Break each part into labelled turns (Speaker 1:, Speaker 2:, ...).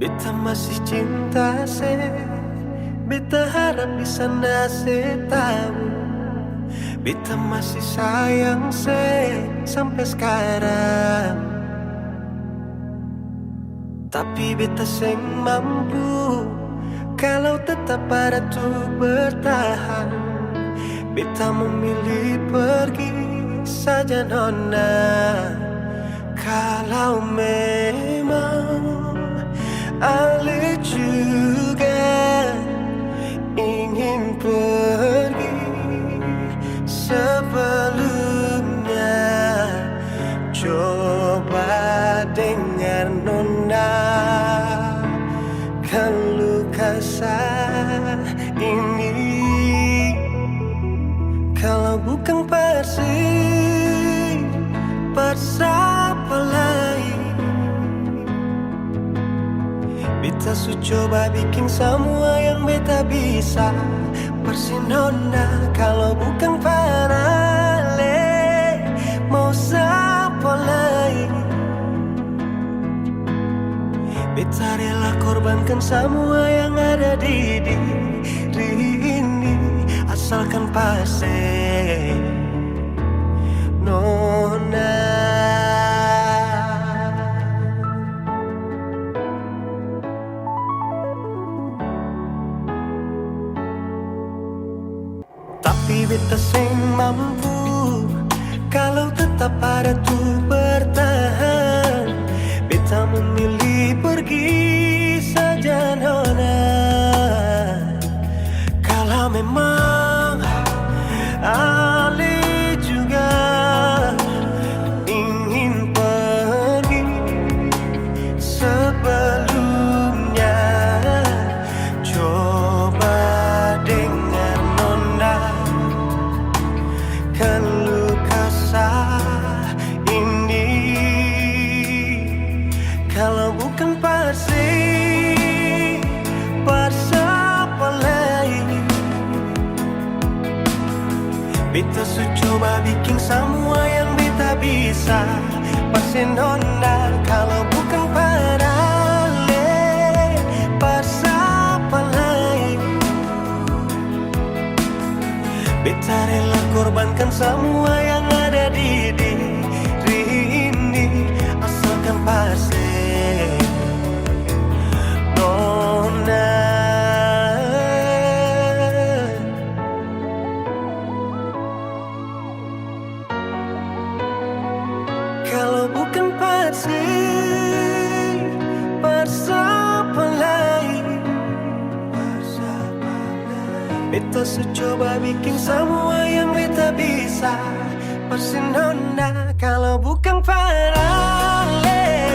Speaker 1: Beta masih cinta se, beta harap di sana se tahu. Beta masih sayang se sampai sekarang. Tapi beta seng mampu kalau tetap ada tuh bertahan. Beta memilih pergi saja nona. Kalau memang Ale juga ingin pergi sebelumnya, coba dengar nona, keluh kesah ini. Kalau bukan siapa lain? Beta su coba bikin semua yang beta bisa. Persinona kalau bukan Ale, mau siapa lain? Beta rela korbankan semua yang ada di diri ini, asalkan pasti nona. Tapi beta seng mampu kalau tetap ada tuh bertahan. Beta memilih pergi saja nona. Kalau memang Ale juga ingin pergi sebelumnya, coba dengar nona, keluh kesah ini. Kalau bukan siapa lain? Beta su coba bikin semua yang beta bisa. Pasti nona kalau bukan Ale, siapa lain? Beta rela korbankan semua yang ada di diri ini, asalkan pasti nona. Kalau bukan siapa lain? Beta su coba bikin semua yang beta bisa. Pasti nona kalau bukan Ale,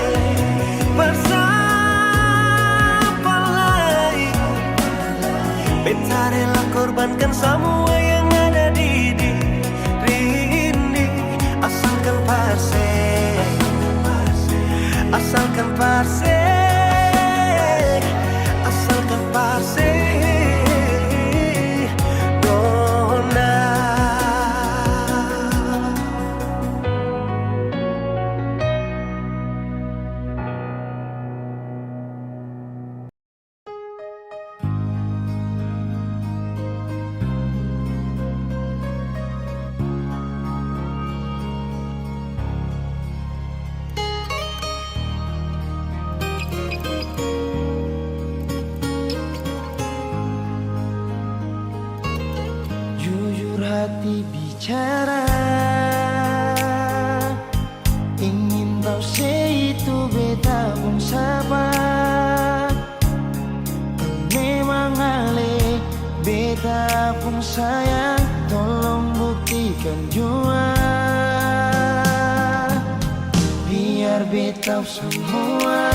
Speaker 1: siapa lain? Beta rela korbankan semua yang ada di diri ini, asalkan pasti, asalkan pasti, asalkan pasti nona.
Speaker 2: Jujur hati bicara, ingin tahu itu beta pun sabar. Memang Ale beta pun sayang, tolong buktikan jua. Biar beta semua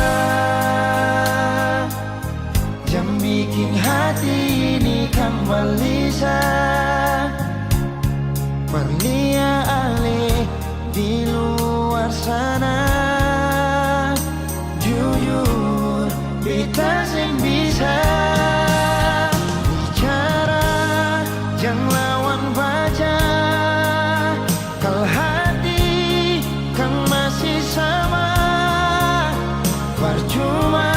Speaker 2: jam bikin hati ini kembali Perlia Ale di luar sana. Jujur beta sing bisa bicara, jangan lawan baca. Kalau hati kan masih sama, percuma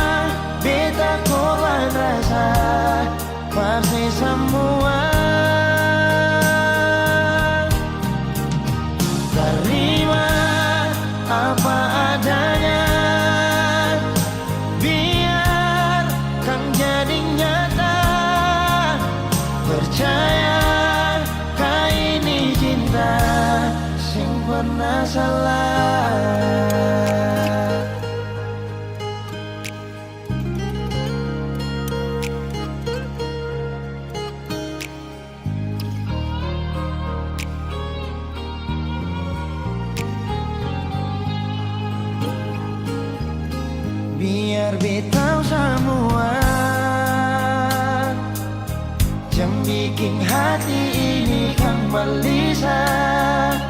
Speaker 2: semua. Terima apa adanya, biarkan jadi nyata. Percaya kau ini cinta sing pernah salah. Biar betau semua, jangan bikin hati ini kan gelisah.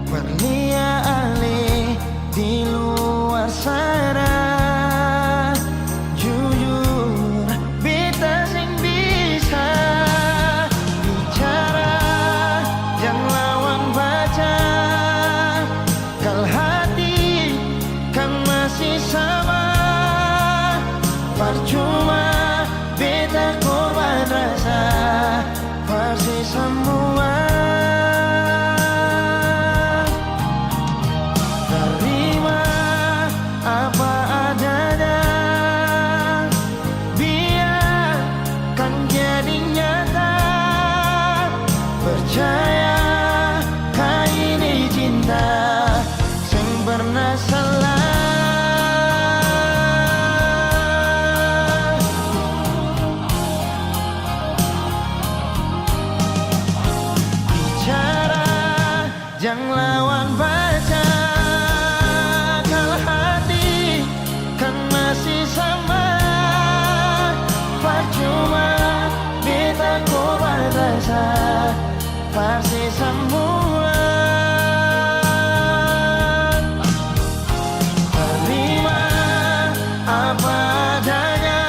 Speaker 2: Berlia alih di luar sana, jujur beta sing bisa bicara, jangan lawan baca. Kalau hati kan masih sama, percuma beta korban rasa pasti semua. Terima apa adanya, biarkan jadi nyata. Percaya kau ini cinta sing pernah salah. Jangan lawan baca, kalau hati kan masih sama, percuma beta korban rasa pasti semua. Terima apa adanya,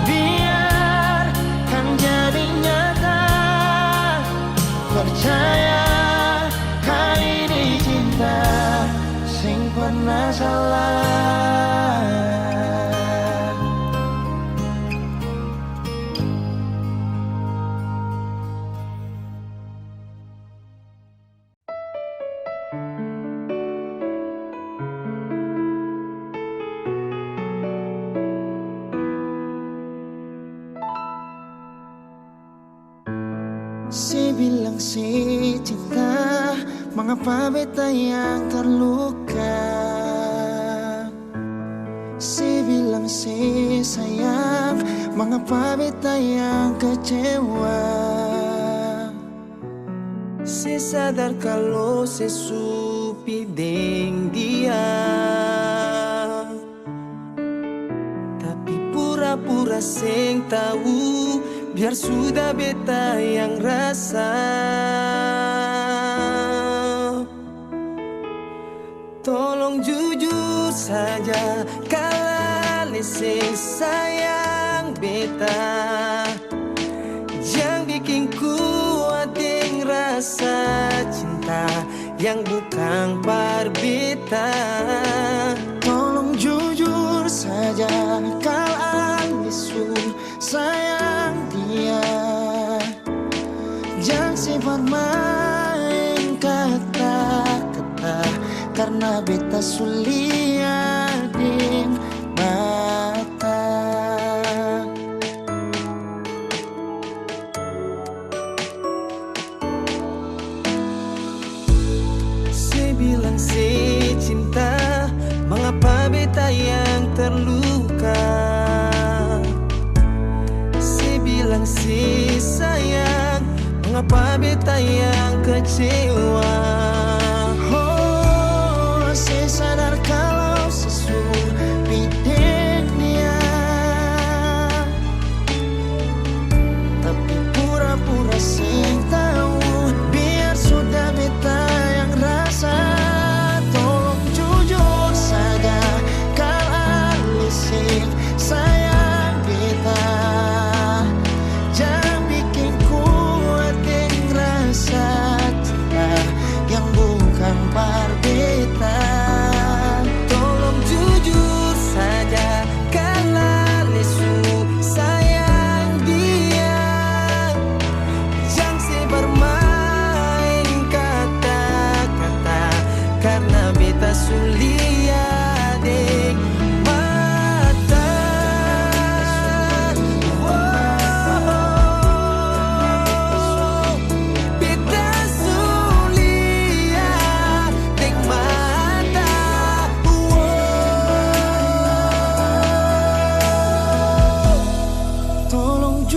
Speaker 2: biarkan jadi nyata. Percaya kau ini cinta sing pernah salah. Si bilang si cinta, mengapa beta yang terluka? Si bilang si sayang, mengapa beta yang kecewa?
Speaker 1: Si sadar kalau sesupi deng dia, tapi pura-pura seng tahu, biar sudah beta yang rasa. Tolong jujur saja, kalau seng sayang beta, jangan bikin kuat deng rasa cinta yang bukan par beta.
Speaker 2: Tolong jujur saja, kalau sayang dia, jangan sifat main kata-kata, karena beta sulia di mata.
Speaker 1: Si bilang si cinta, mengapa beta yang terluka? Bilang si sayang, mengapa beta yang kecewa?
Speaker 2: Oh, si sadar kalau sesupi deng dia, tapi pura-pura sing tahu, biar sudah beta yang rasa. Tolong jujur saja, kalau sing sayang beta, jangan bikin kuat deng rasa cinta yang bukan par beta.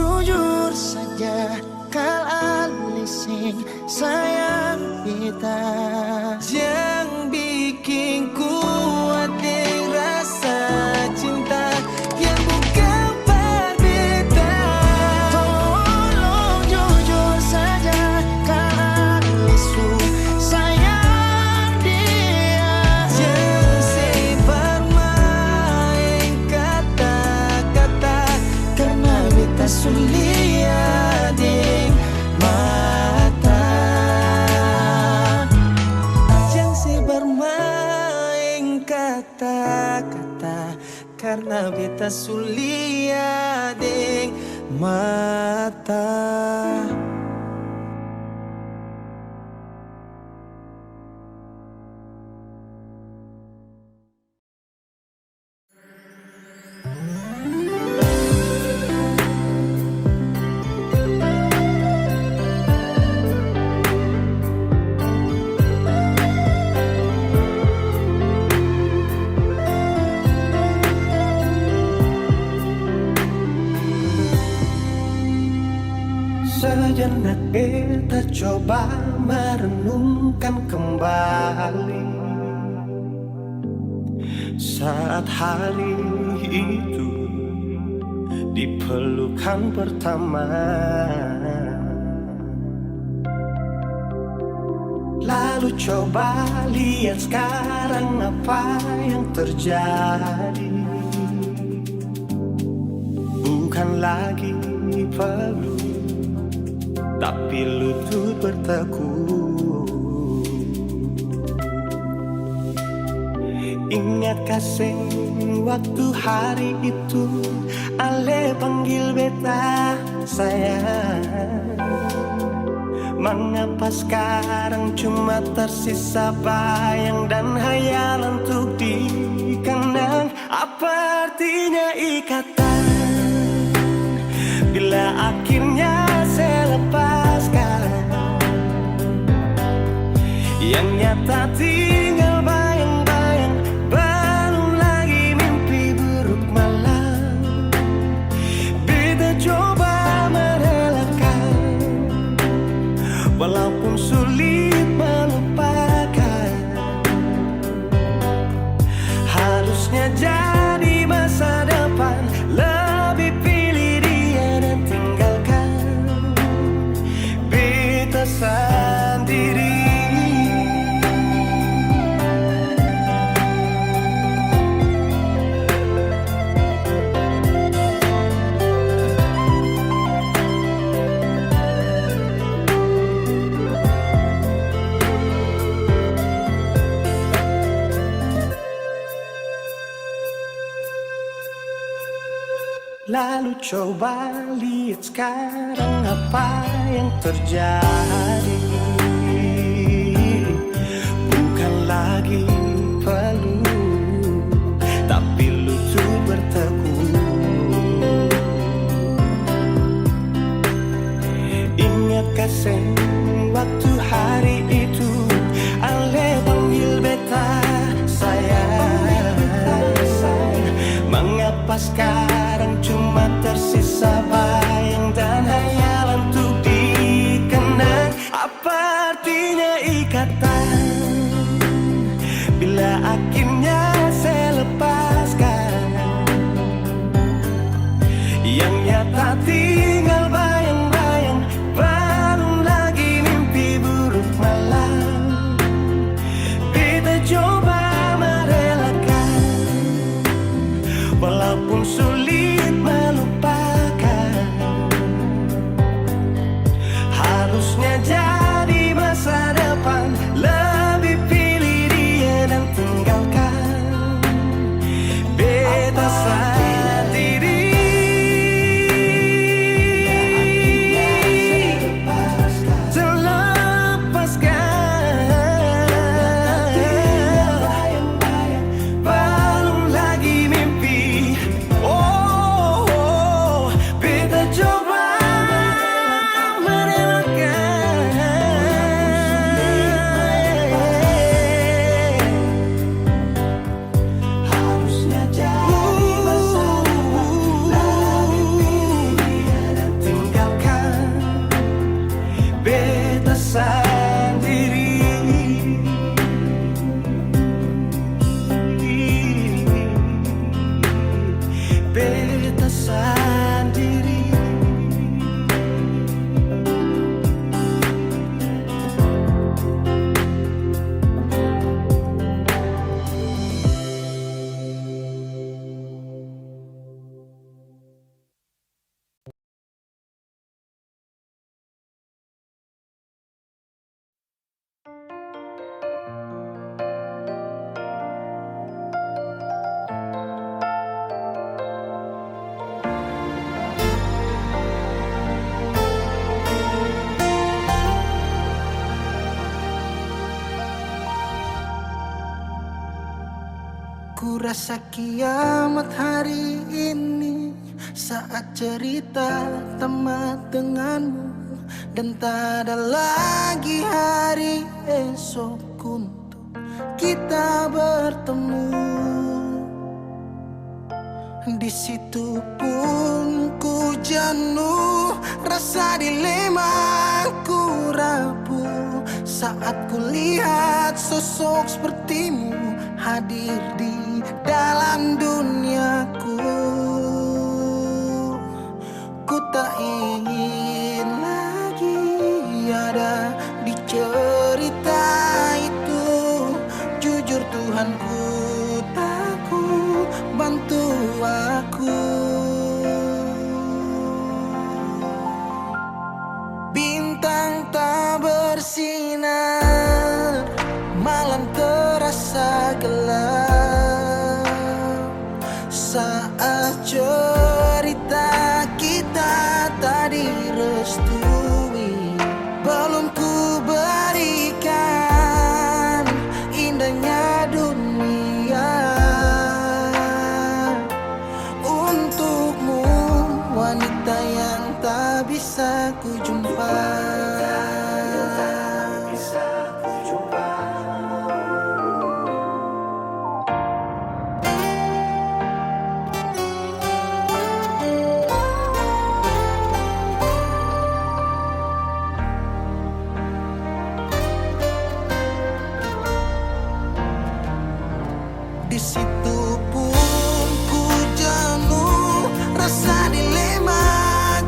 Speaker 2: jujur saja kal alising sayang kita.
Speaker 1: Yang bikin kuat deng rasa cinta yang bukan berbeda.
Speaker 2: Tolong jujur saja kal alisung sayang dia.
Speaker 1: Jangan sebar main kata-kata
Speaker 2: Karena beta sulia ding mata.
Speaker 1: Jangan sebar main kata-kata karena beta sulia deng mata. Sejenak beta coba merenungkan kembali saat hari itu di pelukan pertama. Lalu coba lihat sekarang apa yang terjadi. Bukan lagi peluk, tapi lutut bertekuk. Ingat kasih waktu hari itu Ale panggil beta sayang. Mengapa sekarang cuma tersisa bayang dan hayalan untuk dikenang? Apa artinya ikatan bila akhirnya saya lepaskan? Yang nyata tinggal bayang-bayang, belum lagi mimpi buruk malam. Beta coba merelakan, walaupun sulit melupakan. Harusnya jadi masa depan, lebih pilih dia dan tinggalkan beta sendiri. Lalu coba lihat sekarang apa yang terjadi. Bukan lagi peluk, tapi lutut bertekuk. Ingat kasih waktu hari itu Ale panggil beta sayang. Mengapa sekarang cuma tersisa bayang dan hayalan untuk dikenang? Apa artinya ikatan bila akhirnya saya lepaskan? Yang nyata tinggal bayang-bayang, belum lagi mimpi buruk malam.
Speaker 2: Ku rasa kiamat hari ini saat cerita tamat denganmu, dan tak ada lagi hari esok untuk kita bertemu. Di situ pun ku jenuh, rasa dilema ku rapuh saat ku lihat sosok sepertimu hadir di dalam duniaku. Ku tak ingin lagi ada di cerita itu. Jujur Tuhanku, takut bantu aku. Bintang tak bersinar, malam terasa gelap saat cerita kita tak direstui. Belum ku berikan indahnya dunia untukmu, wanita yang tak bisa ku jumpa. Di situ pun ku jenuh, rasa dilema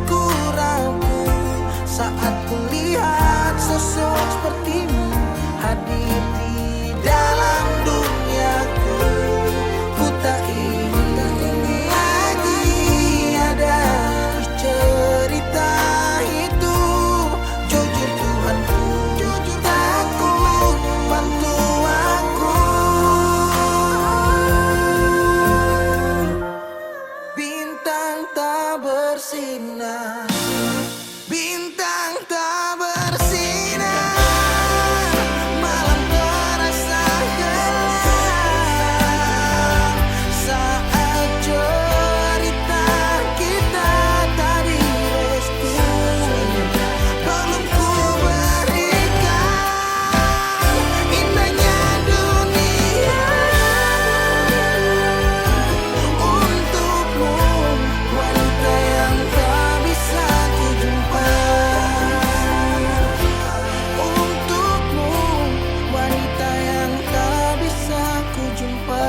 Speaker 2: ku rapuh saat ku lihat sosok sepertimu hadir di dalam duniaku. Ku tak ingin lagi ada di cerita itu. Jujur Tuhanku, takut bantu aku. Bintang tak bersinar, bintang tak bersinar, malam terasa gelap saat cerita kita tak direstui. Belum ku berikan indahnya dunia untukmu, wanita yang tak bisa ku jumpa. Untukmu, wanita yang tak bisa ku jumpa.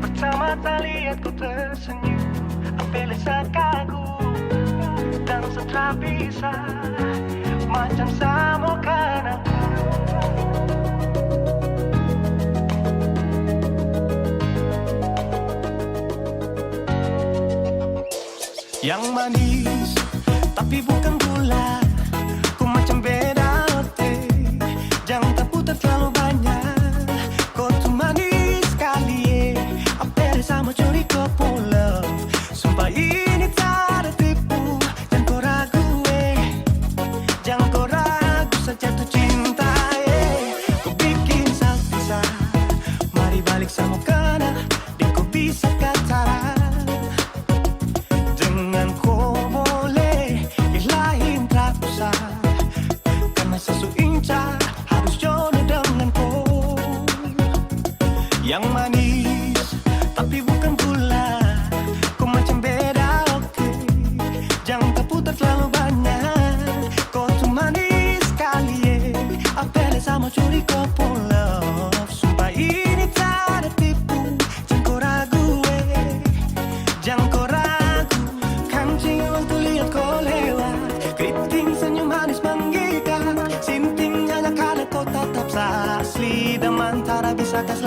Speaker 1: Pertama tak lihat ku tersenyum, ambil sekagum dan setelah bisa macam samakan aku. Yang manis tapi bukan gula, ku macam beda teh. Jangan tak putar terlalu banyak, kau tuh manis sekali. Hampir sama curi kau pulang, sumpah ini tak ada tipu. Jangan kau ragu, jangan kau ragu saja tuh cinta. Kau bikin salsa, mari balik sama kena, dek kau bisa katakan. Dengan kau boleh ilahin tak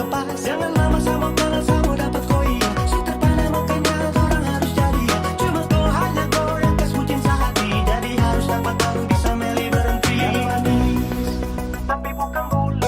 Speaker 1: lepas. Jangan lama sama kenal sama dapat koi. Si terpana makanya orang harus jadi. Cuma kau hanya goyang kas bucin sehati. Jadi harus dapat baru bisa meli berhenti. Yang manis tapi bukan gula.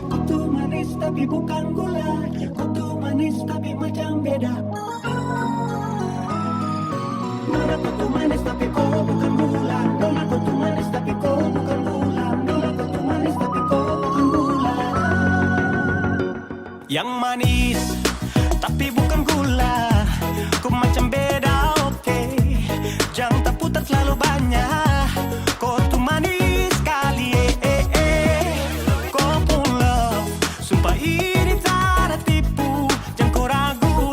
Speaker 1: Kutu manis tapi bukan gula. Kutu manis tapi macam beda. Nona kutu manis tapi kau bukan gula. Nona kutu manis tapi kau bukan gula. Nona kutu manis tapi kau bukan gula. Yang manis tapi bukan gula. Ku macam beda, oke. Jangan tak putar terlalu banyak. Kau tuh manis kali, Kau pun love, sumpah ini tak ada tipu. Jangan kau ragu,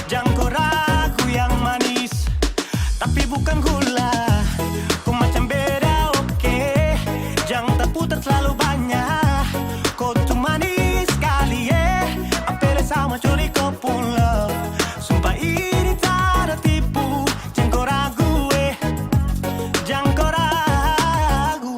Speaker 1: jangan kau ragu. Yang manis tapi bukan gula. Kau macam beda, oke. Jangan tak putar terlalu banyak. Kau tuh manis kali, apel sama curi kau pun love. Sumpah ini tak ada tipu. Jangan kau ragu, jangan kau ragu.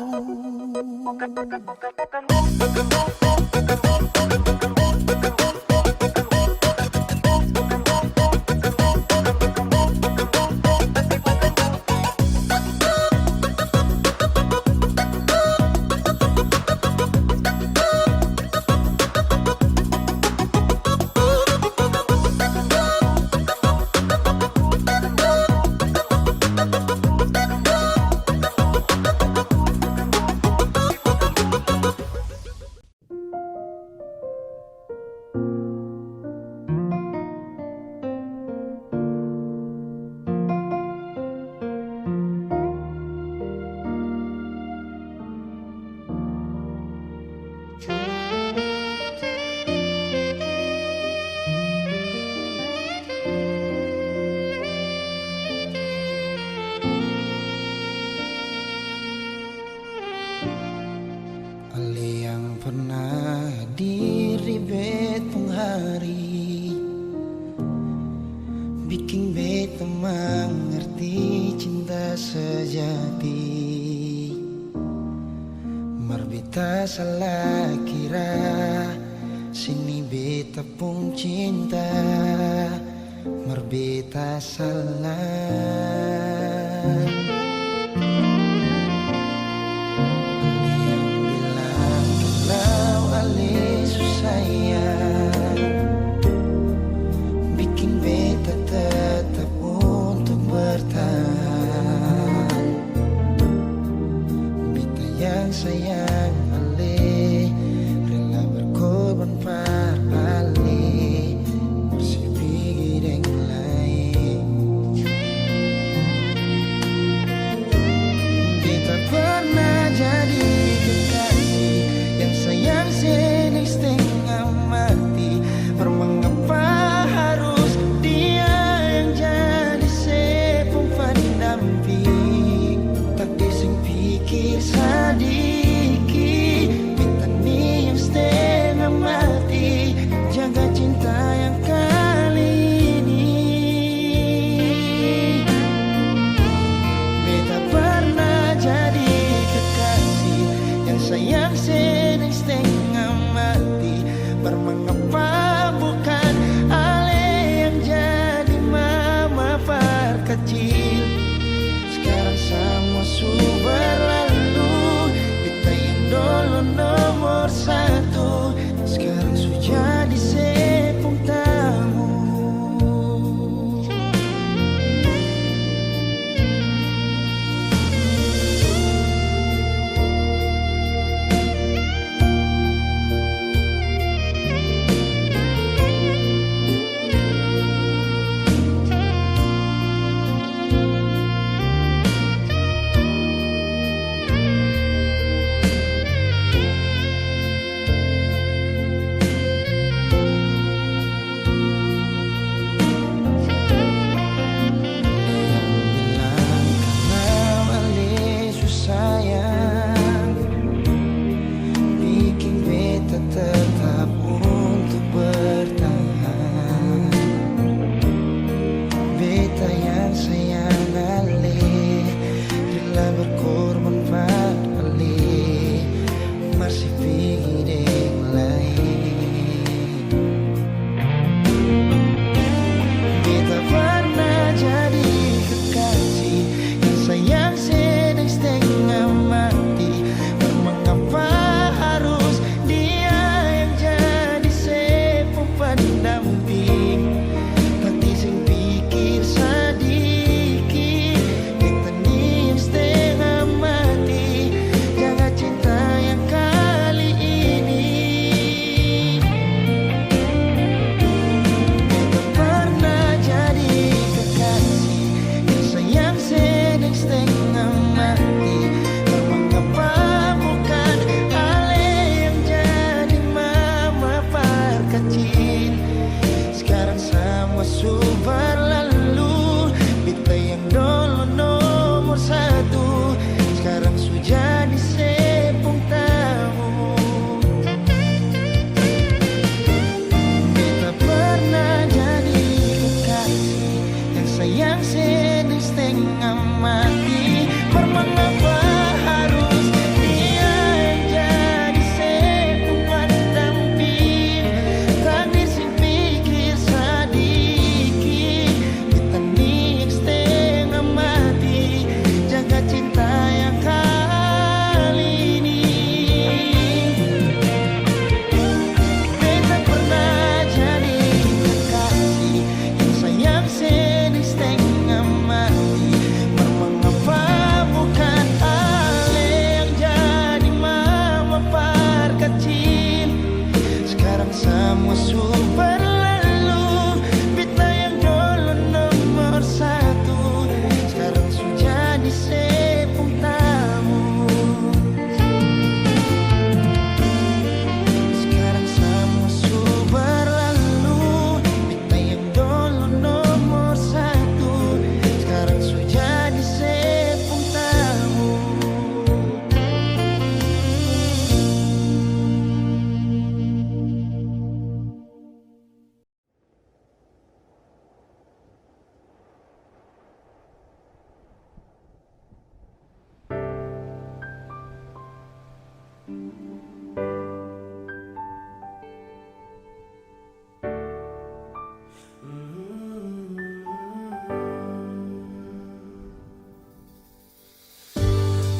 Speaker 2: Ale yang pernah hadir di betong hari, bikin beta mengerti cinta sejati. Marbita salah kira, sini beta pun cinta. Marbita salah. Bikin beta tetap untuk bertahan. Beta yang sayang Ale, rela berkorban par Ale, bersih pergi dengan lain.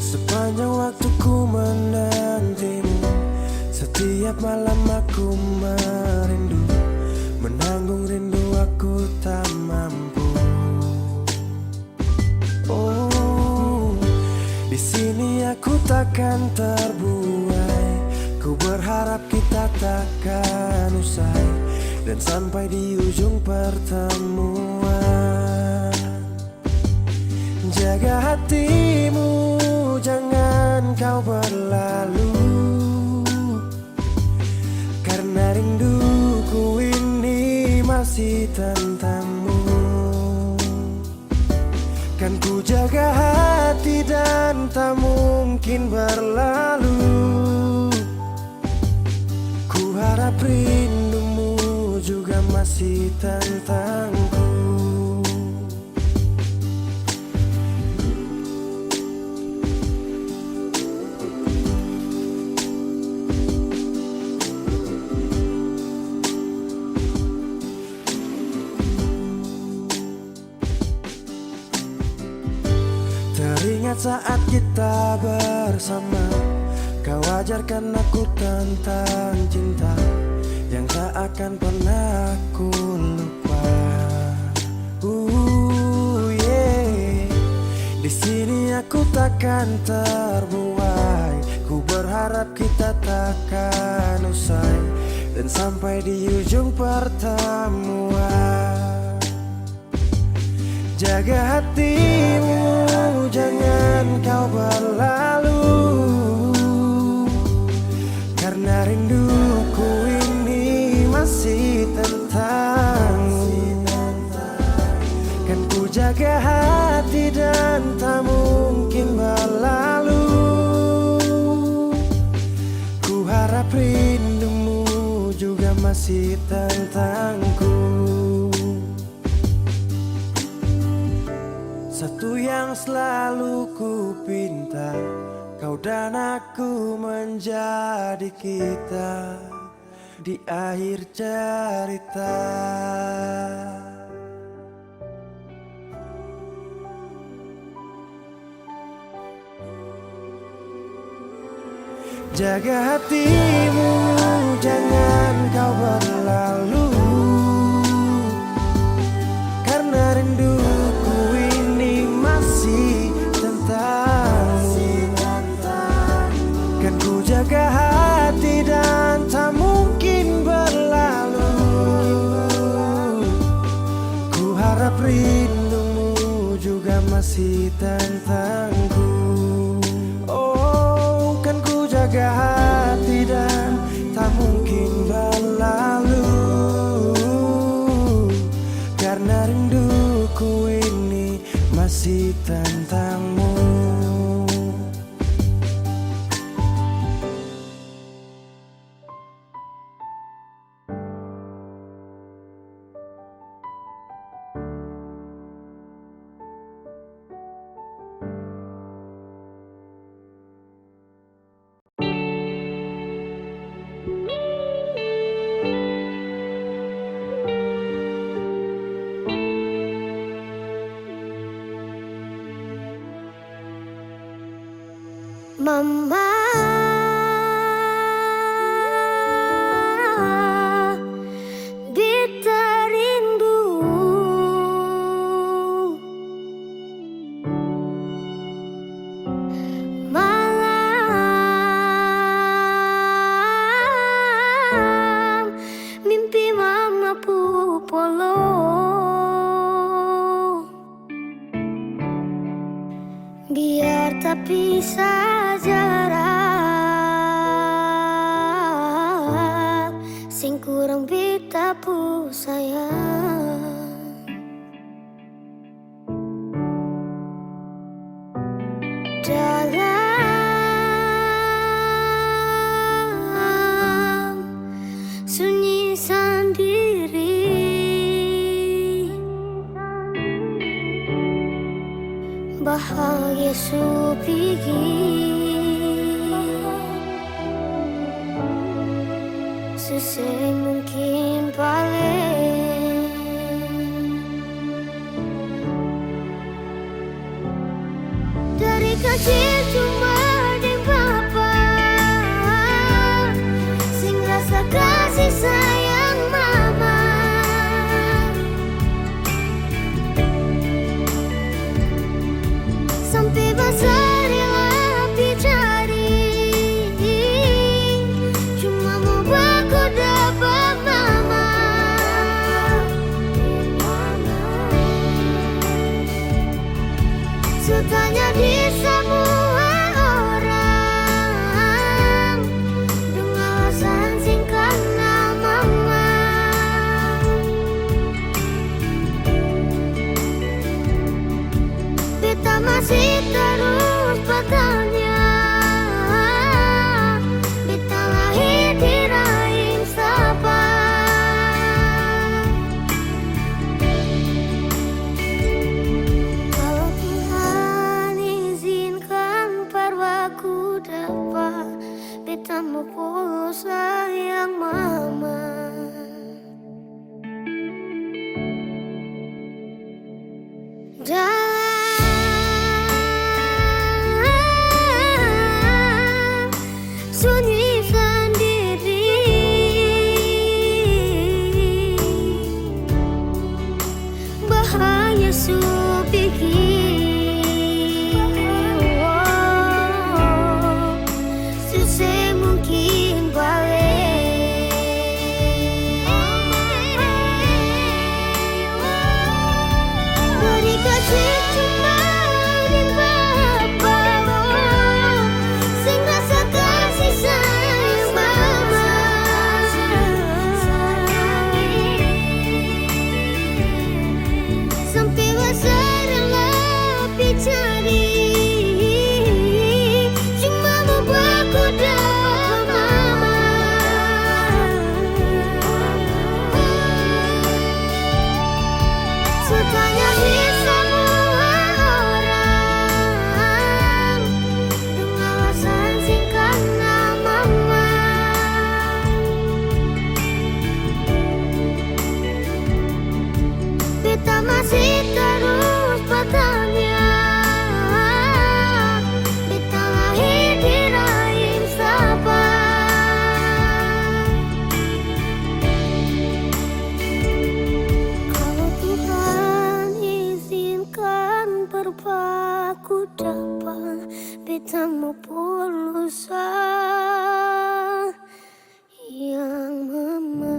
Speaker 2: Sepanjang waktu ku menantimu, setiap malam aku merindu, menanggung rindu aku tak mampu. Oh, di sini aku takkan terbuai. Ku berharap kita takkan usai dan sampai di ujung pertemuan. Jaga hatimu, jangan kau berlalu, karena rinduku ini masih tentangmu. Kan ku jaga hati dan tak mungkin berlalu. Ku harap rindumu juga masih tentangku. Teringat saat kita bersama, kau ajarkan aku tentang cinta yang tak akan pernah aku lupa. Yeah. Di sini aku takkan terbuai. Ku berharap kita takkan usai dan sampai di ujung pertemuan. Jaga hatimu, jangan kau berlalu, karena rinduku ini masih tentangmu. Kan ku jaga hati dan tak mungkin berlalu. Ku harap rindumu juga masih tentangku. Satu yang selalu ku pinta, kau dan aku menjadi kita di akhir cerita. Jaga hatimu, jangan kau berlalu, karena rinduku ini masih tentangmu. Kan ku jaga hati dan tak mungkin berlalu. Ku harap rindumu juga masih tentangku. Oh, kan ku jaga hati dan tak mungkin berlalu, karena rinduku ini masih tentangmu.
Speaker 3: Mama, beta rindu malam, mimpi mama pupolo. Biar tapi jarak sing kurang beta pu sayang. Dalam sunyi sendiri, bahagia supigi susah mungkin paling. Dari kecil cuma deng papa sing rasa kasih sayang mama. Sampai besar rela dicari, cuma mau baku dapat mama. Sutanya di semua orang dengan alasan singkat nama mama. Beta masih terus bertanya, beta lahir di rahim siapa? Kalau Tuhan izinkan parwaku dapat, beta mau pulang sayang mama. Dalam sunyi sendiri, bahaya supikir, susah mungkin balik. Dari kecil cuma deng papa sing rasa kasih sayang mama. Sampai besar rela dicari, cuma mau baku dapat mama. Sutanya di semua orang dengan alasan singkat nama mama. Beta masih terus bertanya, beta lahir di rahim siapa? Kalau Tuhan izinkan berpaku dapat, beta mau pulang sayang mama.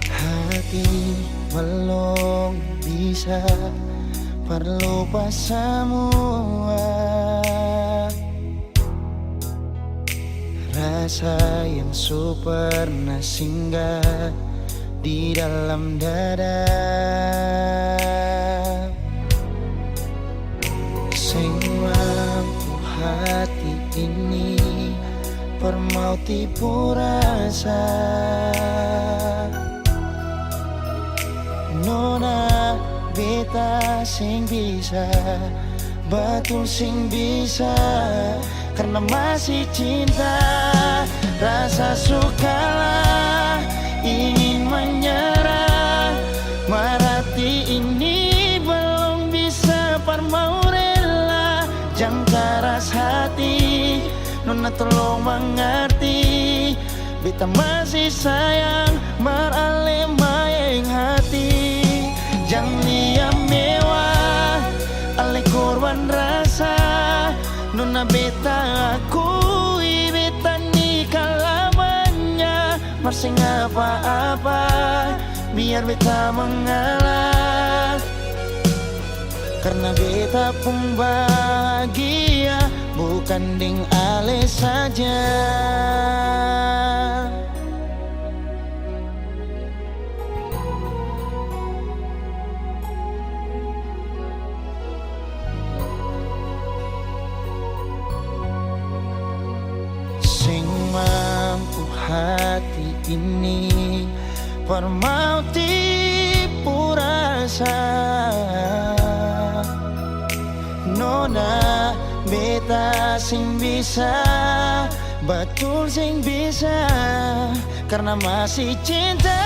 Speaker 2: Hati belum bisa berlupa semua rasa yang pernah singgah di dalam dada. Sing mampu hati ini permau tipu rasa. Nona beta sing bisa, betul sing bisa, karena masih cinta. Rasa sukalah ingin menyerah, marati ini belum bisa parmau rela. Jangan keras hati, nona tolong mengerti, beta masih sayang marale mayang hati. Jangan dia mewah, ale korban rasa, nona beta akui beta nikah lamanya. Masih apa-apa, biar beta mengalah, karena beta pun bahagia, bukan ding ale saja.
Speaker 4: ini permau tipu rasa. Nona beta sing bisa, betul sing bisa, karena masih cinta.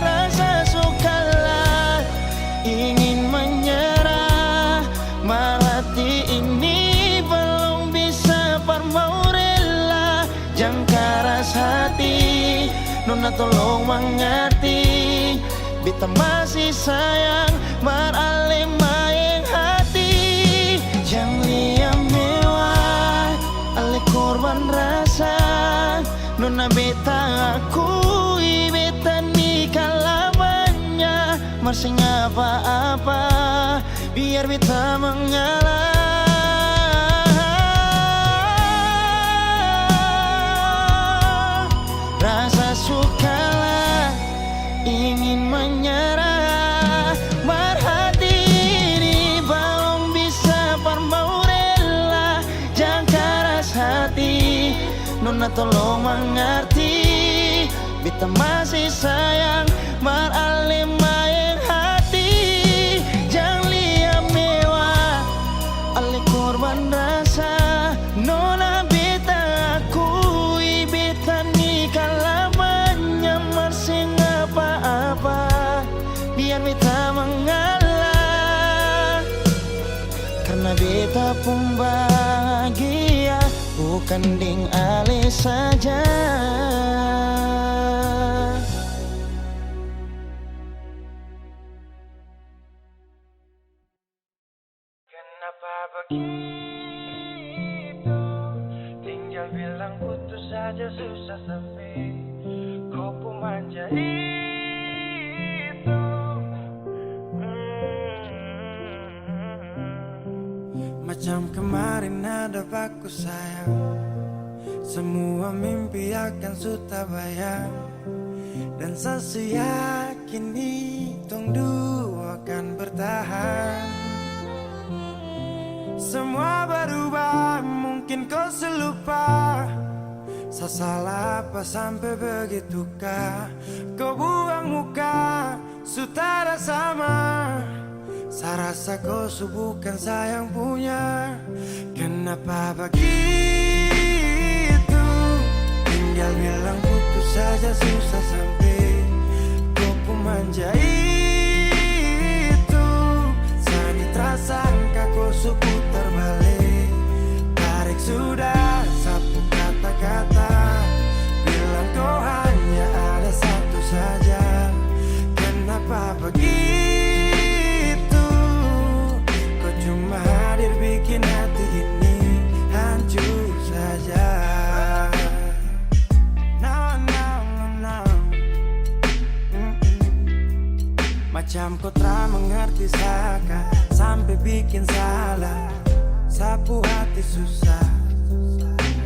Speaker 4: Rasa sukalah ingin menyerah, marati ini belum bisa parmau rela. Jangan keras hati, Nona tolong mengerti, beta masih sayang marale maeng hati. Jangan liam mewah, ale korban rasa. Nona beta akui, beta nikah lamanya, masih apa-apa, biar beta mengalah. Rasa sukalah ingin menyerah, marhati ini belum bisa parmau rela. Jangan keras hati, Nona tolong mengerti, beta masih sayang marale maeng hati. Jangan liam mewah, ale korban rasa. Nona beta akui, beta nikah lamanya, masih apa-apa, biar beta mengalah. Karena beta pun bahagia, bukan ding ale saja.
Speaker 2: Kenapa begitu? Tinggal bilang putus saja susah sampai kau pun manja itu. Macam kemarin ada baku sayang, semua mimpi akan sudah bayang, dan saya yakin hitung dua akan bertahan. Semua berubah, mungkin kau selupa. Saya salah apa sampai begitukah? Kau buang muka, sutara sama. Saya rasa kau bukan sayang punya. Kenapa begitu? Tinggal bilang putus saja susah sampai kau pun manja itu. Sani terasangka kau putar balik, tarik sudah sapu kata-kata, bilang kau hanya ada satu saja. Kenapa begitu? Kau cuma hadir bikin hati ini hancur saja. No, no, no, no. Macam kau tak mengerti saka, sampai bikin salah, sapu hati susah.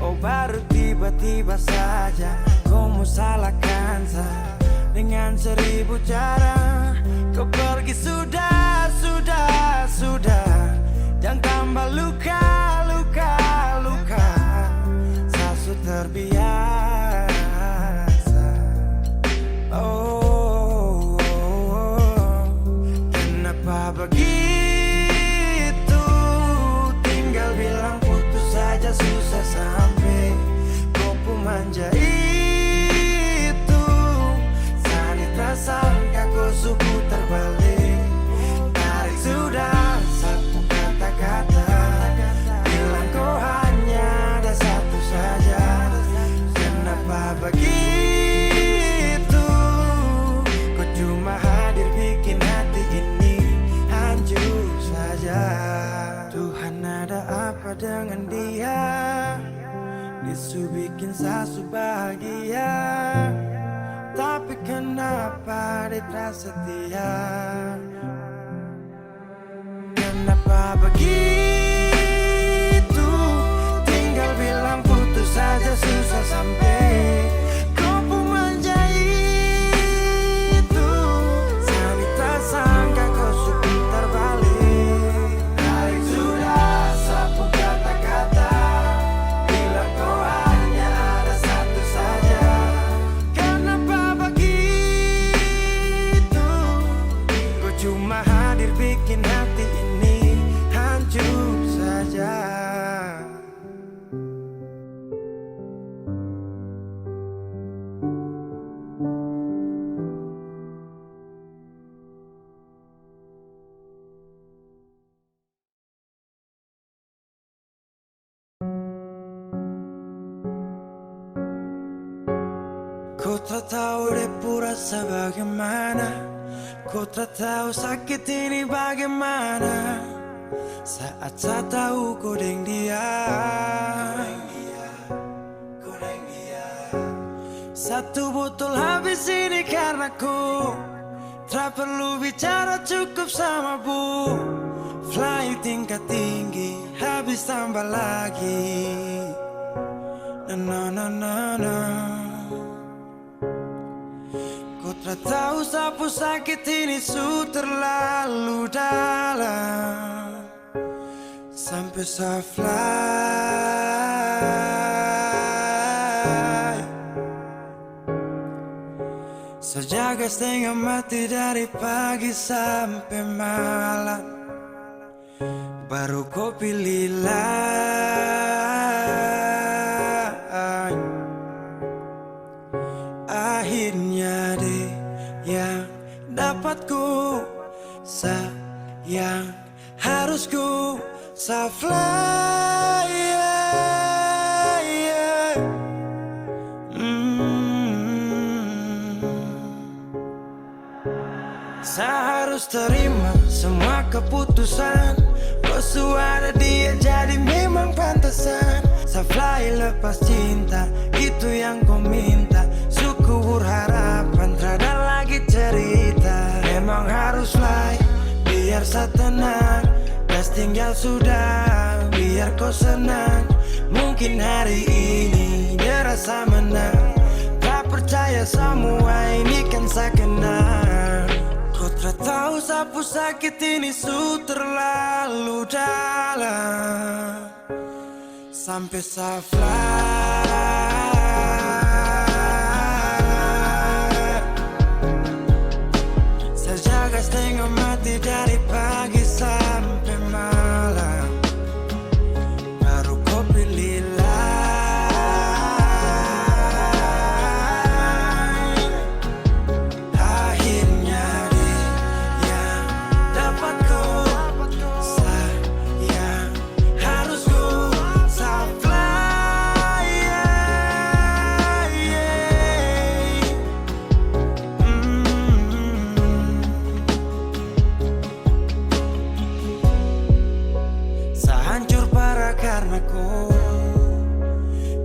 Speaker 2: Oh baru tiba-tiba saja kau mau salahkan saya dengan 1000 cara. Kau pergi sudah, sudah, sudah. Jangan tambah luka, luka, luka. Saya sudah terbiasa. Oh, oh, oh. Kenapa begitu? Tinggal bilang putus saja susah sampai kau pun manja itu. Sani tersangka kau suku terbalik, tarik sudah sapu kata-kata, bilang kau hanya ada satu saja. Kenapa begitu? Kau cuma hadir bikin hati ini hancur saja. Tuhan ada apa dengan dia? Disu bikin sasu bahagia, tapi kenapa dia tak setia? Kenapa begitu? Tinggal bilang putus saja susah sampai kau pun manja itu. Sani tersangka kau suku terbalik, tarik sudah sapu kata-kata, bilang kau hanya ada satu saja. Ku tak tahu depu rasa bagaimana, ku tak tahu sakit ini bagaimana. Saat saya tahu ku deng dia, satu botol habis ini karena ku tak perlu bicara, cukup sama bu. Fly tingkat tinggi, habis tambah lagi. Na na na na. Ku tak tahu sapu sakit ini su terlalu dalam, sampai saya fly. Sejaga setengah mati dari pagi sampai malam, baru kau pilih lain. Akhirnya deh yang dapat ku sayang, harus ku fly. Saya harus terima semua keputusan, kau ada dia jadi memang pantasan. Saya fly lepas cinta, itu yang kau minta. Syukur harapan, terada lagi cerita. Memang harus fly, biar saya tenang. Gas tinggal sudah, biar kau senang. Mungkin hari ini dia rasa menang. Tak percaya semua ini kan saya kenal. Kau tak tahu sapu sakit ini su terlalu dalam, sampai saya fly. Saya jaga setengah mati dari pagi sampai malam, baru kau pilih lain. Akhirnya dia yang dapat kau sayang, harus kau fly. Saya hancur parah karena kau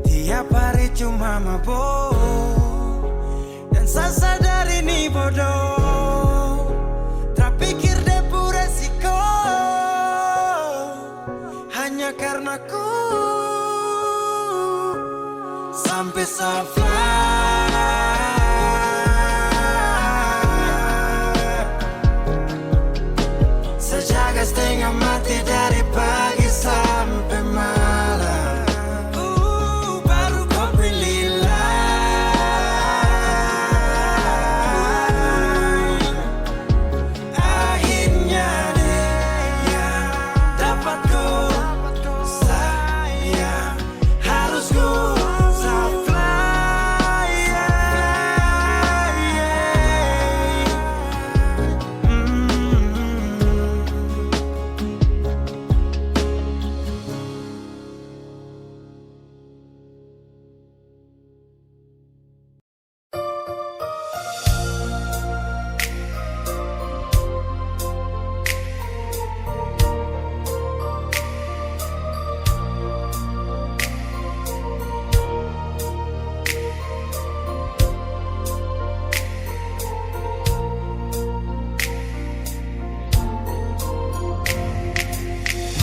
Speaker 2: tiap hari cuma mabuk, dan saya sadar ini bodoh. Tak pikir depu resiko, hanya karena ku sampai saya fly. Saya jaga setengah mati dari pagi sampai malam, baru kau pilih lain. Akhirnya dia yang dapat kau sayang, harus kau fly.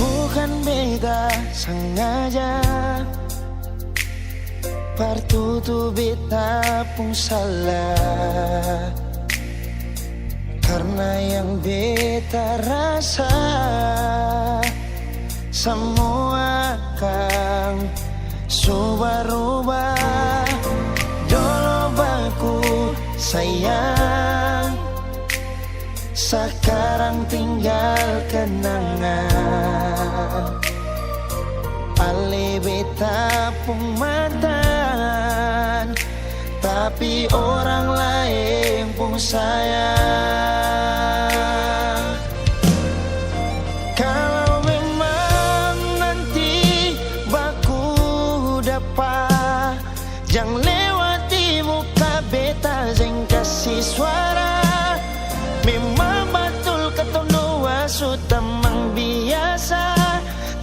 Speaker 4: Bukan beta sengaja, partutu beta pun salah. Karena yang beta rasa semua kan subah-rubah. Dulu baku sayang, sekarang tinggal kenangan. Ale beta pun mantan, tapi orang lain pun sayang. Kalau memang nanti baku dapat, jangan lewati muka beta. sutamang biasa.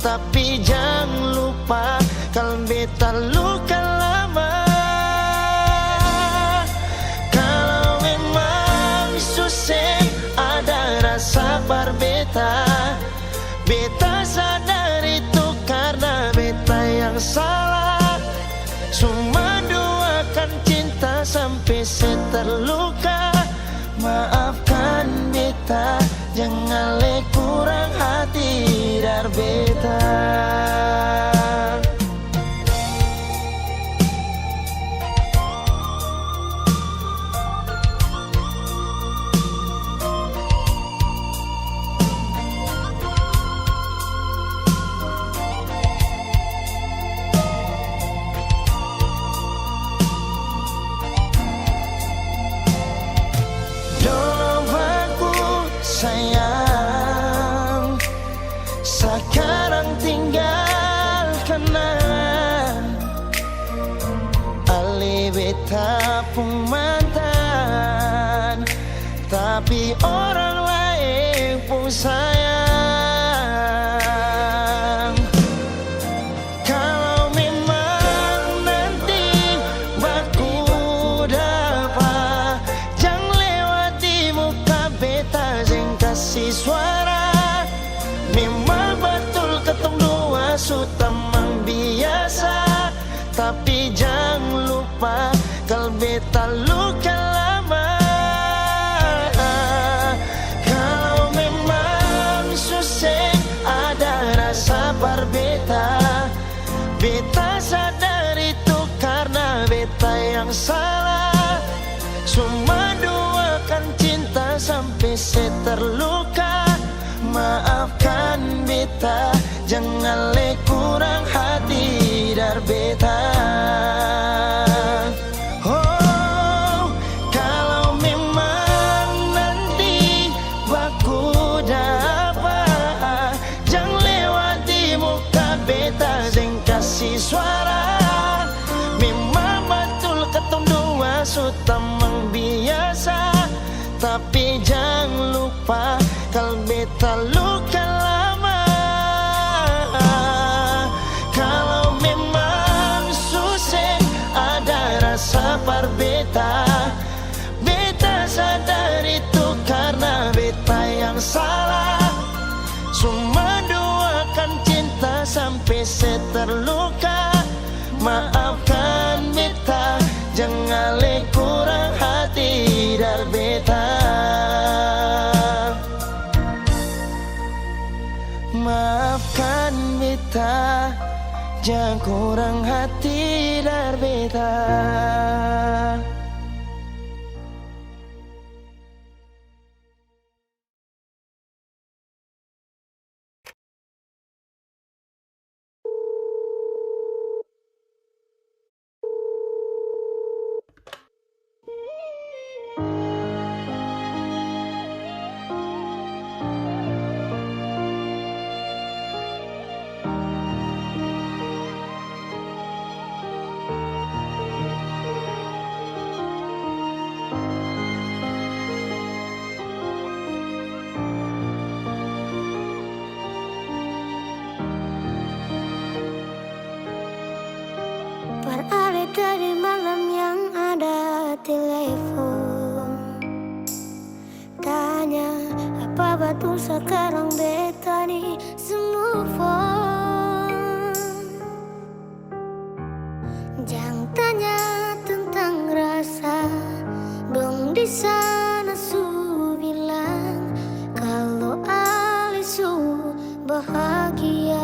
Speaker 4: Tapi jangan lupa kalau beta luka lama. Kalau memang susah ada rasa berbeta, beta sadar itu karena beta yang salah. Cuma doakan cinta sampai saya terluka. Maafkan beta, jangan le kurang hati dar beta. Sayang, sekarang tinggalkan Ali beta pun mantan, tapi orang lain pun sayang. Kalau memang nanti baku dapat, jangan lewati muka beta jeng kasih suara. Memang betul ketemu dua sutamang biasa, tapi jangan lupa kalau beta luka lama. Kalau memang susah ada rasa berbeta, beta sadar itu karena beta yang salah. Cuma doakan cinta sampai saya terluka. Maafkan beta, jangan le kurang hati dar beta. Oh, kalau memang nanti baku dapat, jangan lewati muka beta jeng kasih suara. Memang betul ketemu dua sutamang biasa, tapi jangan lupa kalau beta luka lama. Kalau memang susah ada rasa berbeta, beta sadar itu karena beta yang salah. Cuma doakan cinta sampai saya terluka. Maafkan beta, jangan le kurang hati dar beta. Maafkan beta, jangan kurang hati dar beta.
Speaker 3: Beralih dari malam yang ada telepon, tanya apa betul sekarang beta nih semua phone. Jangan tanya tentang rasa, dong di sana su bilang kalau Ali su bahagia.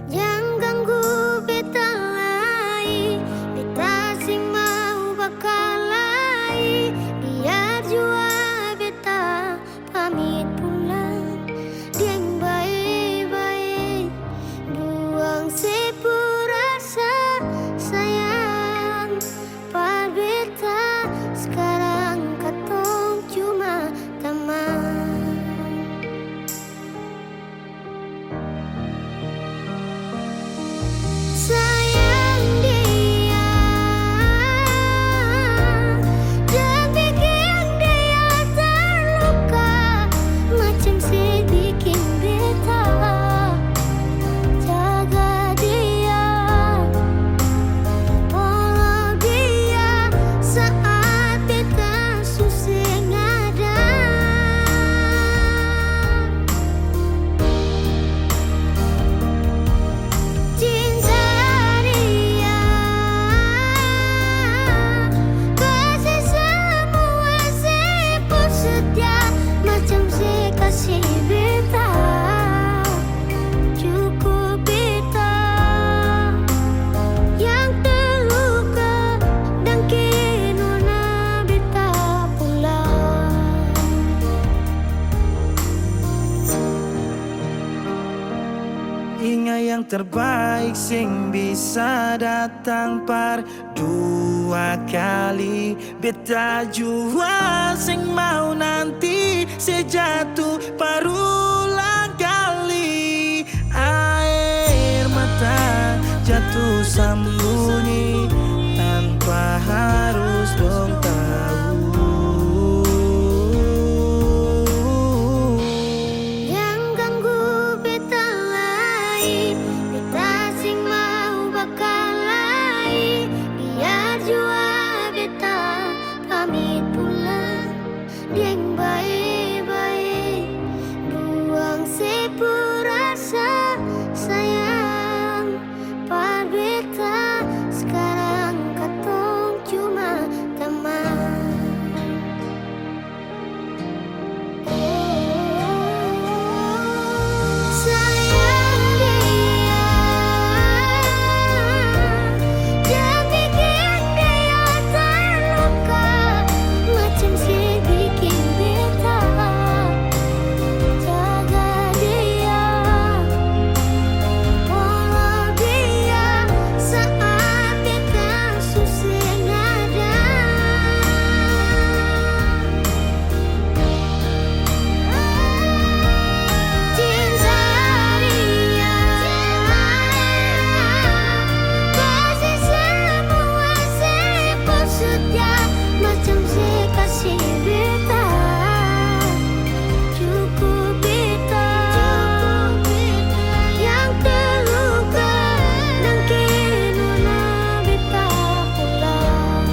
Speaker 3: Jangan ganggu beta lagi, beta sing mau bakal lagi. Biar jua beta pamit pulang, dia yang baik-baik, buang sepurasa sayang. Par beta sekarang katong cuma teman. kasih beta, cukup beta yang terluka dan kini nona beta pulang.
Speaker 2: Ingat yang terbaik sing bisa datang par dua kali. Beta jua sing mau nanti sejatuh parulang kali. Air mata jatuh sembunyi tanpa harus dong tahu.
Speaker 3: Yang ganggu beta lai, beta sing mau bakal lai. Biar jua beta pamit pulang, dieng baik-baik, buang sepurasa sayang. Par beta sekarang katong cuma teman. Sayang dia, jangan bikin dia terluka macam si bikin beta. Jaga dia, follow dia saat beta susah nada. Cinta dia, kasih semua sepusutnya macam si kasih beta, cukup beta yang terluka dan kini nona beta pulang.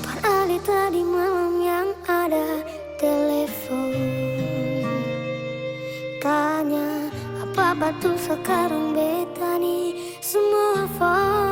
Speaker 3: Par ali tadi malam yang ada telepon, tanya apa batu sekarang beta nih semua phone.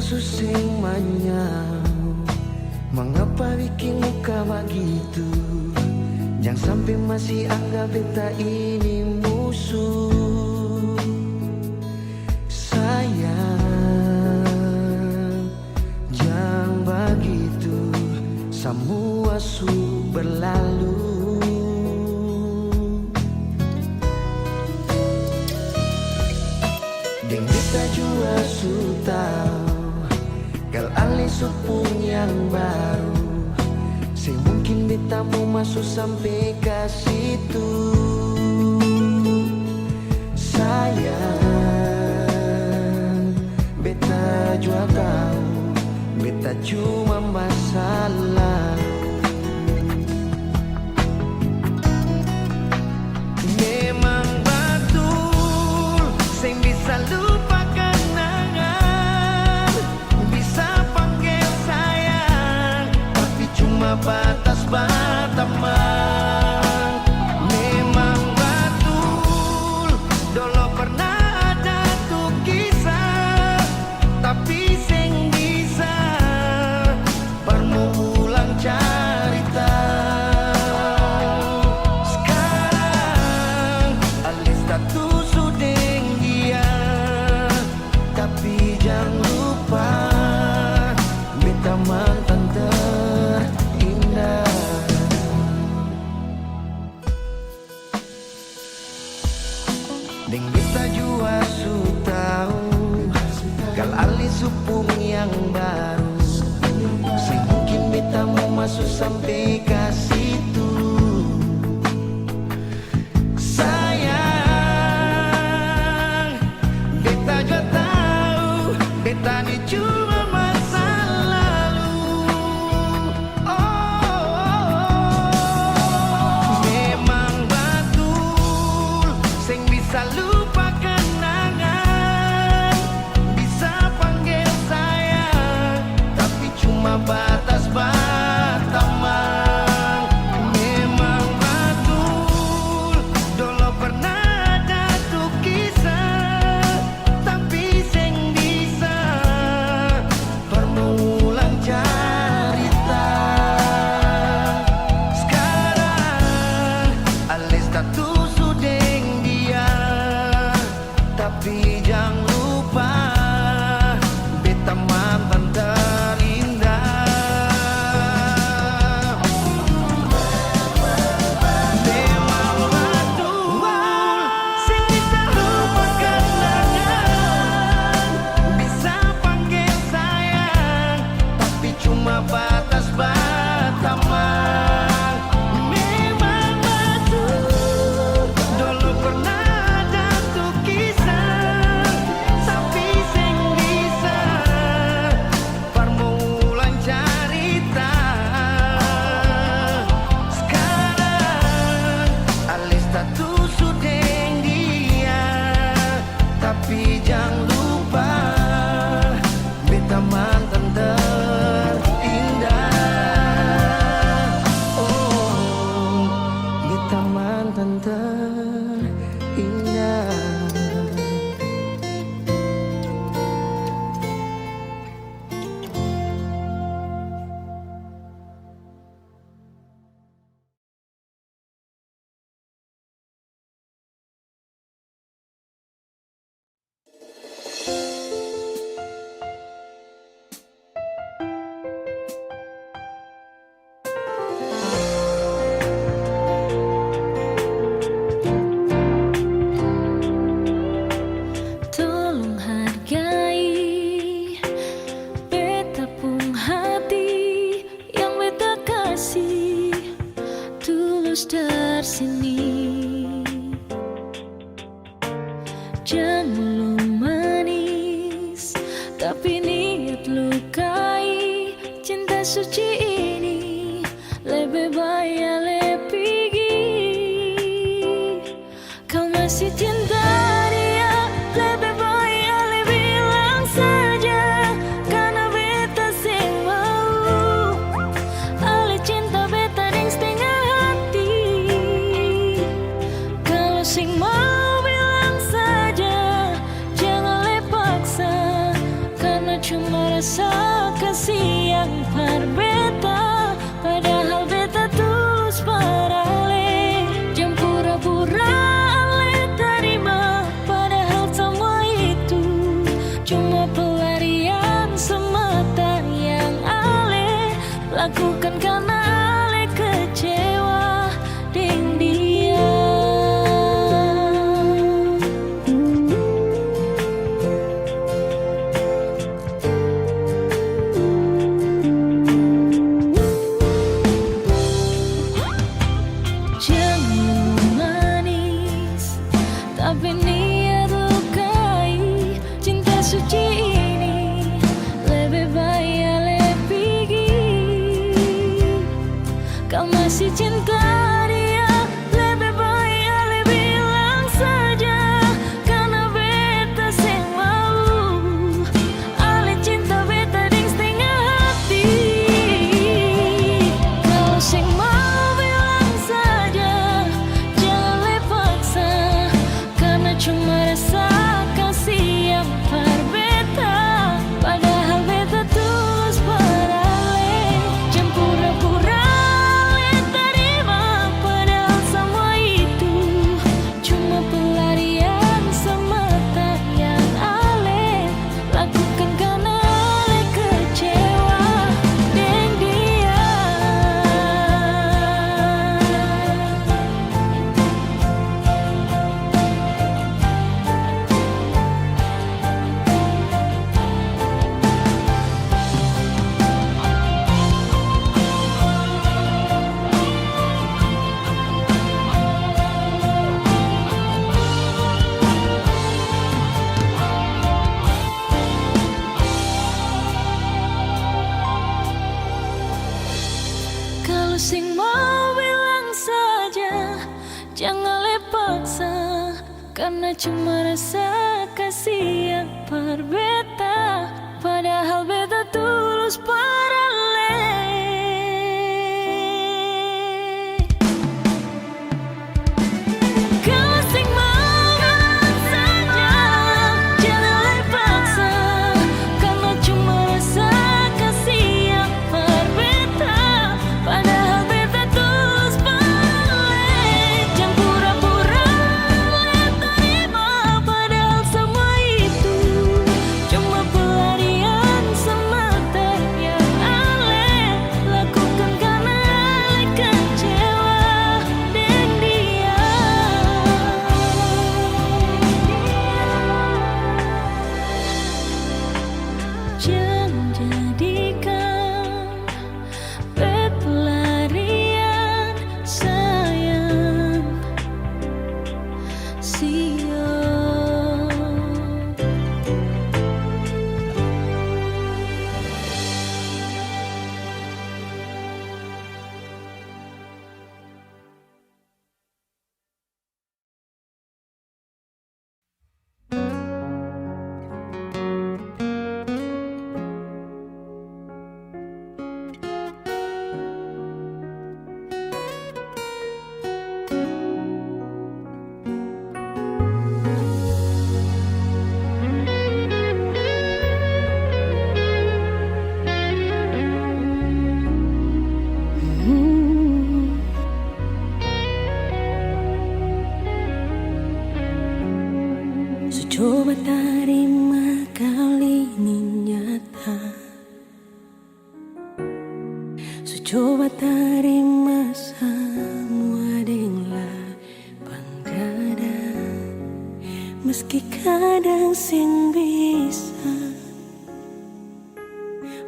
Speaker 2: susing manyau, mengapa bikin muka begitu? Jangan sampai masih anggap beta ini musuh. Sayang, jangan begitu, semua su berlalu. Deng beta jua su tahu, kalau alih su yang baru, mungkin beta mau masuk sampai ke situ. Sayang, beta jua tahu, beta cuma masa lalu. Memang betul, sing bisa lupa kenangan, bisa panggil sayang, tapi cuma batas berteman. Memang betul, dulu pernah ada tuh kisah, tapi sing bisa ulang cerita. Sekarang alis status sudah dia, tapi jangan lupa beta mantan terindah. Deng beta jua su tahu, kalau alis supung yang baru, mungkin beta mau masuk sampai ke situ. Sayang, beta juga tahu, beta ini cuma masa lalu. Memang betul, sing bisa lupa kenangan, bisa panggil sayang, tapi cuma batas berteman. Memang betul, dulu pernah ada tuh kisah, tapi sing bisa ulang cerita. Sekarang alis status sudah dia, tapi jangan lupa beta mantan terindah. Memang betul, sing bisa lupa kenangan, bisa panggil sayang, tapi cuma batas berteman. Memang betul, dulu pernah ada tuh kisah, tapi sing bisa ulang cerita. Sekarang alis status sudah dia, tapi jangan lupa beta mantan terindah. Oh, beta mantan terindah.
Speaker 3: Tolong hargai beta pung hati yang beta kasih tulus dari sini. Jangan lu manis, tapi niat lukai cinta suci ini. Lebih baik lebih kau masih cinta dia, lebih baik ale bilang saja, karena beta sing mau ale cinta beta deng setengah hati. Kalau sing mau bilang saja, jangan le paksa, karena cuma tapi niat lukai cinta suci ini. Lebih baik Ale pergi. Kau masih cinta dia, lebih baik Ale bilang saja. Karena beta sing mau, Ale cinta beta ding setengah hati. Kalau sing mau bilang saja, jangan le paksa. Karena cuma rasa kasih yang par beta. Padahal beta tulus pada Ale. Jangan pura-pura Ale terima. Padahal semua itu cuma pelarian semata yang Ale lakukan karena Ale kecewa dengan dia. Kalau sing mau bilang saja, jangan le paksa. Karena cuma rasa kasih yang par beta. Padahal beta tulus pada Le. Kalau sing mau bilang saja, jangan le paksa. Karena cuma rasa kasih yang par beta. Padahal beta tulus pada Le. Jangan pura-pura Le terima. Padahal semua itu cuma pelarian semata yang Ale lakukan karena Ale kecewa dengan dia. Jangan jadikan bet pelarian sayang. Coba terima kali ini nyata. Coba terima semua dengan lapang dada. Meski kadang sing bisa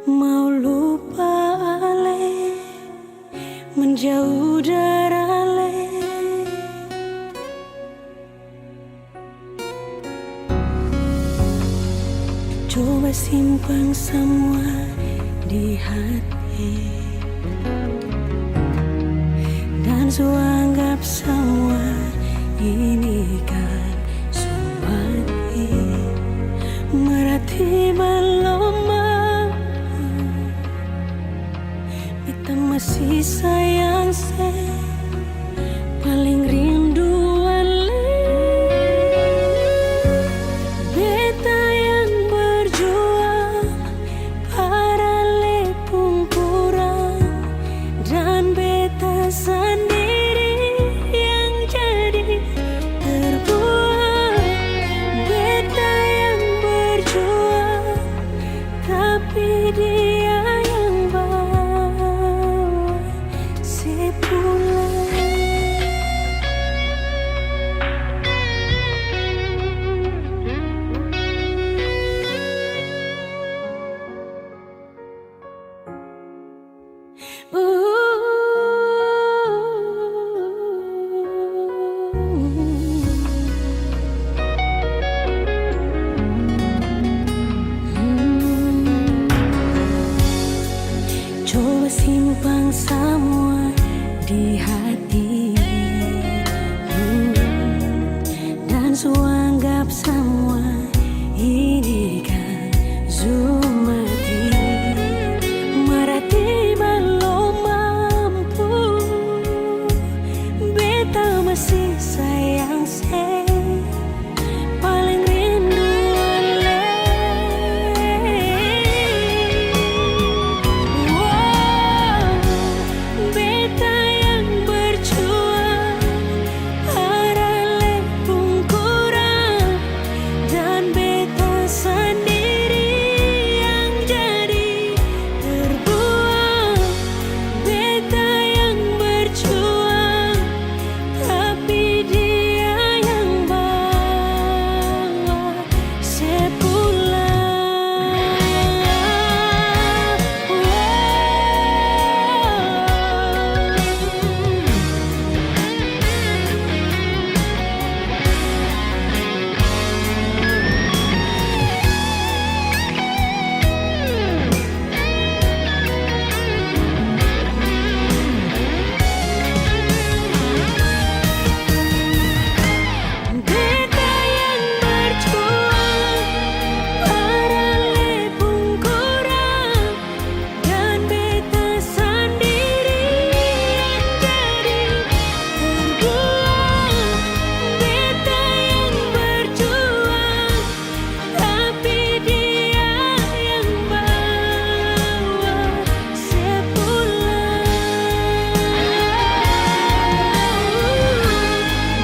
Speaker 3: mau lupa Ale, menjauh dari Ale. Coba simpan semua di hati dan anggap semua ini kan sumpati. Berarti belum mampu, beta masih sayang paling rindu Ale. Beta yang berjuang para Le pun kurang, dan beta sendiri yang jadi terbuang. Beta yang berjuang tapi dia yang bawa sepulang. beta masih sayang se paling rindu wow, beta yang berjuang arale pun kurang dan beta sendiri yang jadi terbuang. Beta yang berjuang tapi dia yang bawa sepulang. Beta yang berjuang arale pun kurang dan beta sendiri yang jadi terbuang. Beta yang berjuang tapi dia yang bawa sepulang.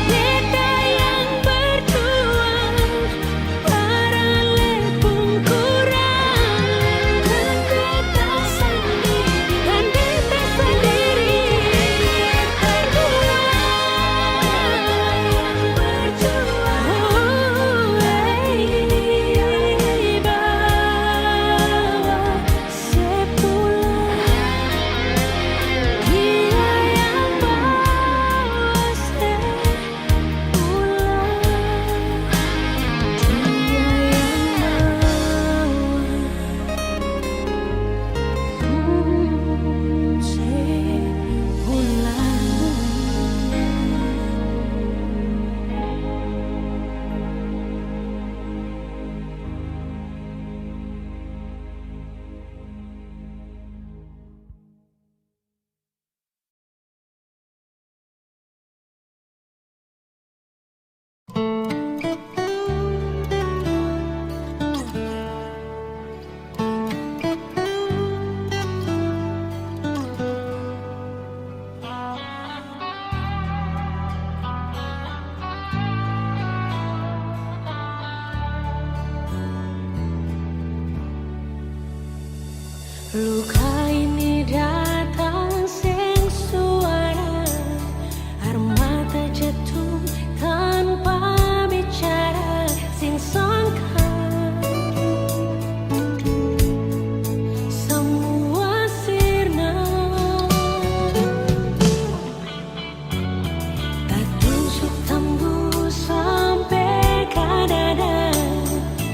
Speaker 3: Beta yang berjuang arale pun kurang dan beta sendiri terbuang. Berjuang bawa sepulang. Dia yang bawa luka ini datang sing suara, air mata jatuh tanpa bicara, sing sangka semua sirna. Tak tusuk tembus sampai ke dada,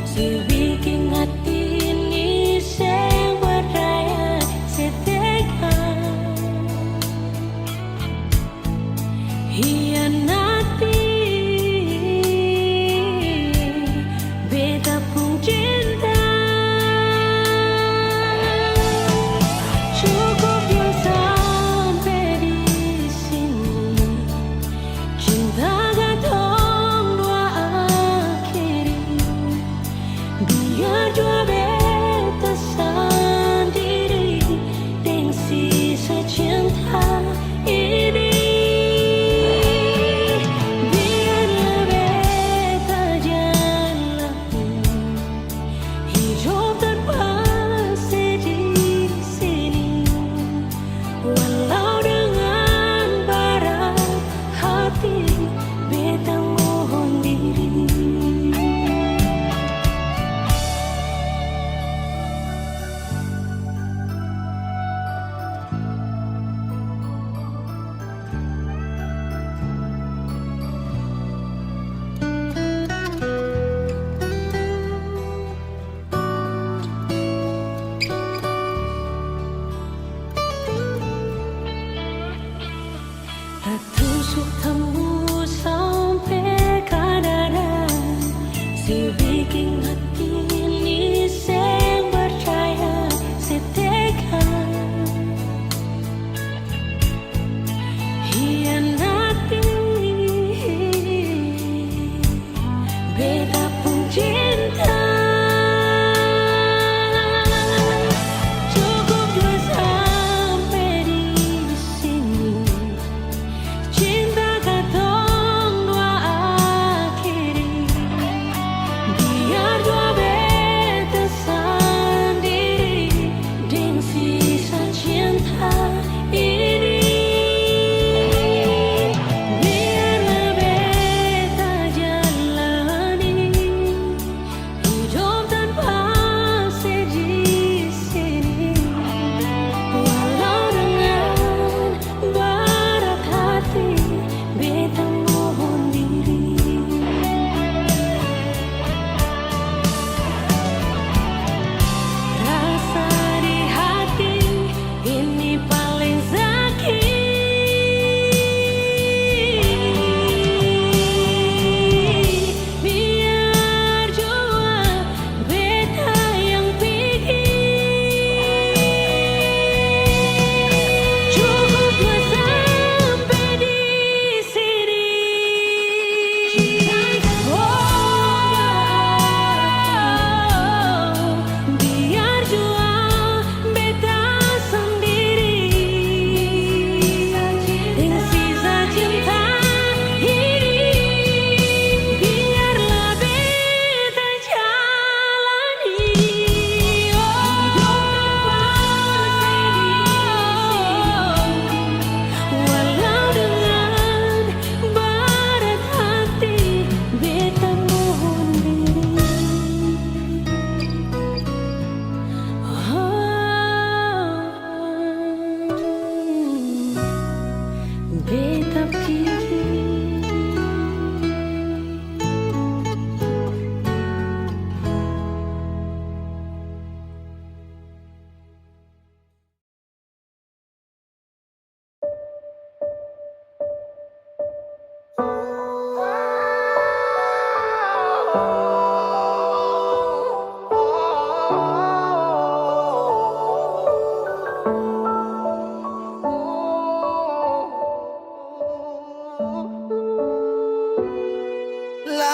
Speaker 3: si bikin hati ini sing berdaya setega. Hianati beta pun cinta. Cukup yang sampai di sini, cinta gantung dua akhiri. Biar jua beta sendiri dengan sisa cinta ini. Biarlah beta jalani hidup tanpa sedih sini, walau dengan berat hati beta mohon diri. Tak tusuk tembus sampai ke dada, si bikin hati ini sing percaya setega. Hianati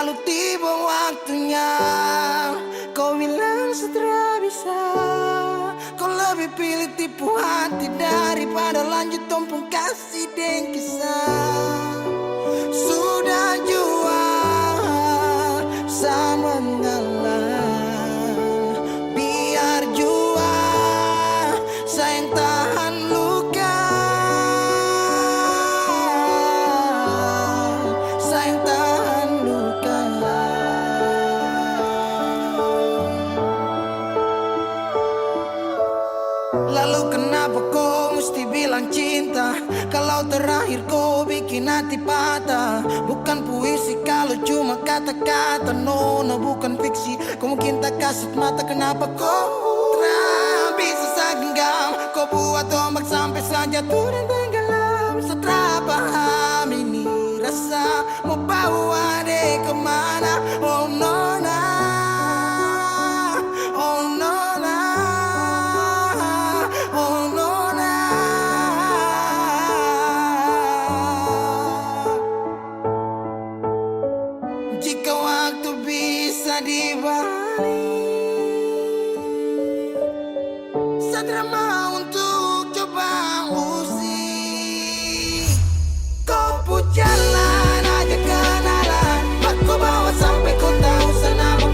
Speaker 2: Lalu tiba waktunya kau bilang setelah bisa. Kau lebih pilih tipu hati daripada lanjut tumpung kasih dan kisah. Sudah jual sama mengalah. Biar jua sayang tahan luka. Sayang tahan luka. Lalu kenapa kau mesti bilang cinta kalau terakhir kau bikin hati patah? Bukan puisi kalau cuma kata-kata. No, bukan fiksi. Kau mungkin tak kasut mata. Kenapa kau bisa segenggam? Kau buat ombak sampai jatuh dan tenggelam. Setelah paham ini rasa mau bawa deh kemana? Oh nona, oh nona, oh nona. Jika waktu bisa dibalik, Sadra mau untuk coba usik. Kau pun jalan aja kenalan, aku bawa sampai kau tahu senama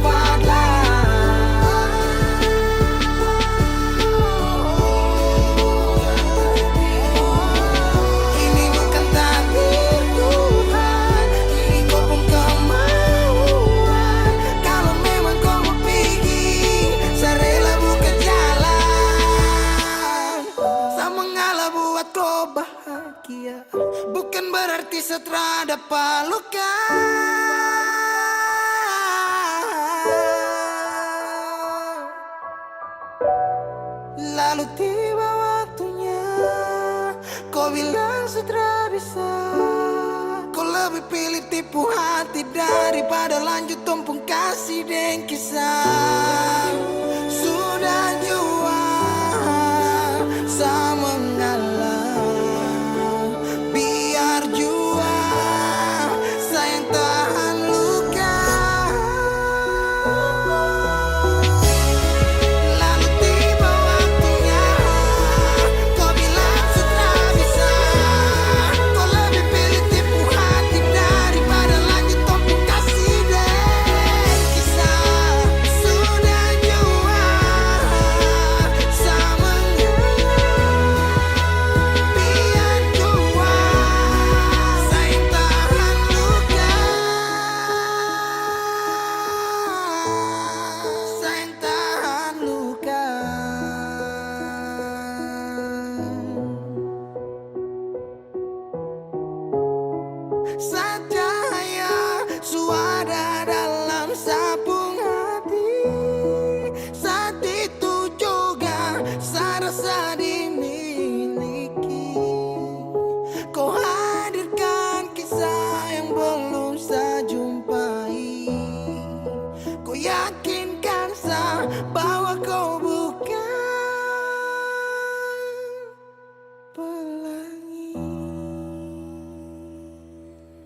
Speaker 2: ini bukan takdir Tuhan, ini kau pun kemauan. Kalau memang kau mau pergi, saya rela buka jalan. Saya mengalah buat kau bahagia, bukan berarti setelah dapat luka. Lalu tiba waktunya kau bilang setelah bisa. Kau lebih pilih tipu hati daripada lanjut tumpung kasih dan kisah. Sudah jual sama mengalah. Biar jua sayang tahan luka. Lalu tiba waktunya kau bilang sudah bisa. Kau lebih pilih tipu hati daripada lanjut tumpung kasih dan kisah. Sudah jual sama mengalah. Biar jua sayang tahan luka. Sayang tahan luka. Sayang